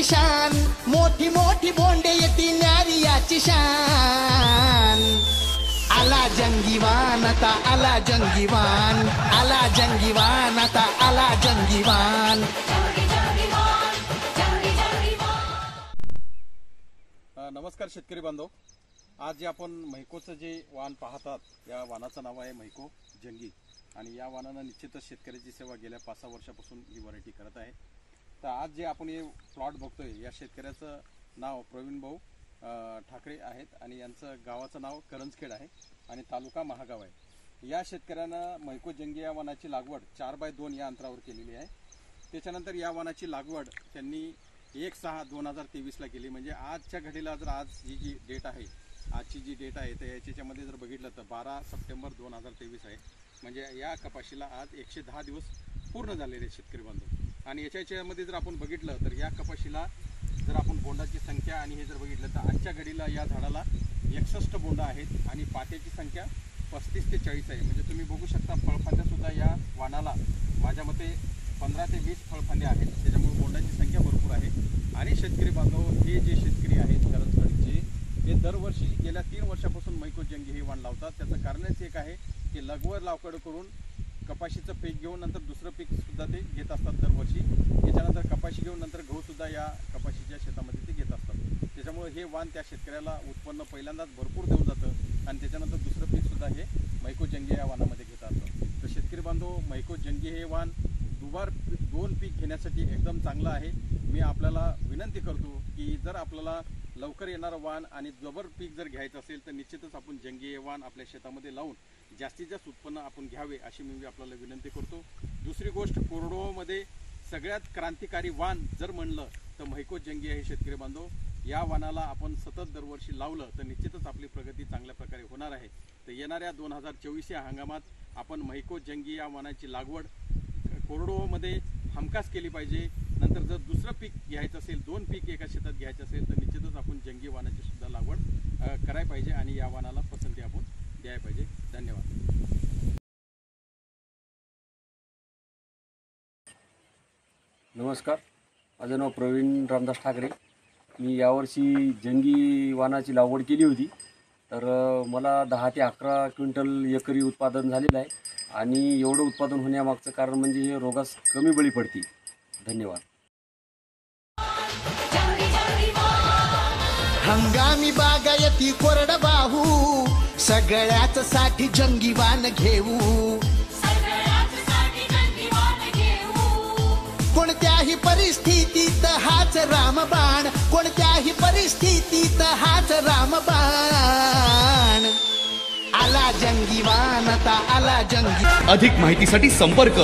याची शान, मोठी मोठी बोंडे येती न्यारी याची शान। आला जंगीवान आता आला जंगीवान, आला जंगीवान आता आला जंगीवान। नमस्कार शेतकरी बांधव, आज जे आपण म्हैकोचं जे वाण पाहतात या वाणाचं नाव आहे म्हैको जंगी आणि या वाणानं निश्चितच शेतकऱ्याची सेवा गेल्या 5-6 वर्षापासून ही व्हरायटी करत आहे। तर आज जे आपण हे प्लॉट बघतोय या शेतकऱ्याचं नाव प्रवीण भाऊ ठाकरे आहेत आणि यांचं गावाचं नाव करंजखेड आहे आणि तालुका महागाव आहे। या शेतकऱ्यानं म्हैको जंगी या वाणाची लागवड 4x2 या अंतरावर केलेली आहे। त्याच्यानंतर या वाणाची लागवड त्यांनी 1/6/2023 केली। म्हणजे आजच्या घडीला जर आज जी डेट आहे, आजची जी डेट आहे तर याच्यामध्ये जर बघितलं तर 12 सप्टेंबर 2023 आहे। म्हणजे या कपाशीला आज 110 दिवस पूर्ण झालेले शेतकरी बांधव। आणि याच्यामध्ये जर आपण बघितलं तर या कपाशीला जर आपण बोंडाची संख्या आणि हे जर बघितलं तर आजच्या घडीला या झाडाला 61 बोंड आहेत आणि पात्याची संख्या 35 ते 40 आहे। म्हणजे तुम्ही बघू शकता फळफांद्यासुद्धा या वाणाला माझ्या मते 15 ते 20 फळफांदे आहेत। त्याच्यामुळे बोंडाची संख्या भरपूर आहे। आणि शेतकरी बांधव हे जे शेतकरी आहेत करंजखेडचे हे दरवर्षी गेल्या 3 वर्षापासून म्हैको जंगी हे वाण लावतात। त्याचं कारणच एक आहे की लागवड करून कपाशीचं पीक घेऊन नंतर दुसरं पीक सुद्धा ते घेत असतात दरवर्षी। त्याच्यानंतर कपाशी घेऊन नंतर गहू सुद्धा या कपाशीच्या शेतामध्ये ते घेत असतात। त्याच्यामुळे हे वाण त्या शेतकऱ्याला उत्पन्न पहिल्यांदाच भरपूर देऊन जातं आणि त्याच्यानंतर दुसरं पीक सुद्धा हे म्हैको जंगी या वाणामध्ये घेत असतात। तर शेतकरी बांधव म्हैको जंगी हे वाण दुबार 2 पीक घेण्यासाठी एकदम चांगलं आहे। मी आपल्याला विनंती करतो की जर आपल्याला लवकर येणारं वाण आणि जबर पीक जर घ्यायचं असेल तर निश्चितच आपण जंगी हे वाण आपल्या शेतामध्ये लावून जास्तीत जास्त उत्पन्न आपण घ्यावे अशी मी आपल्याला विनंती करतो। दुसरी गोष्ट, कोरडवाहूमध्ये सगळ्यात क्रांतिकारी वाण जर म्हणलं तर म्हैको जंगी आहे शेतकरी बांधव। या वाणाला आपण सतत दरवर्षी लावलं तर निश्चितच आपली प्रगती चांगल्या प्रकारे होणार आहे। तर येणाऱ्या 2024 या हंगामात आपण म्हैको जंगी या वाणाची लागवड कोरडवाहूमध्ये हमखास केली पाहिजे। नंतर जर दुसरं पीक घ्यायचं असेल, 2 पीक एका शेतात घ्यायचं असेल तर निश्चितच आपण जंगी वाणाची सुद्धा लागवड करायला पाहिजे आणि या वाणाला पसंती आपण द्यायला पाहिजे। धन्यवाद। नमस्कार, माझं नाव प्रवीण रामदास ठाकरे। मी यावर्षी जंगी वाणाची लागवड केली होती तर मला 10 ते 11 क्विंटल एकरी उत्पादन झालेलं आहे आणि एवढं उत्पादन होण्यामागचं कारण म्हणजे हे रोगास कमी बळी पडते। धन्यवाद। हंगामी बागायती कोरडवाहू सगळ्याच साठी जंगीवान घेऊ। कोणत्याही परिस्थितीत हाच रामबाण, कोणत्याही परिस्थितीत हाच रामबाण। आला जंगीवान आता आला जंगी। अधिक माहितीसाठी संपर्क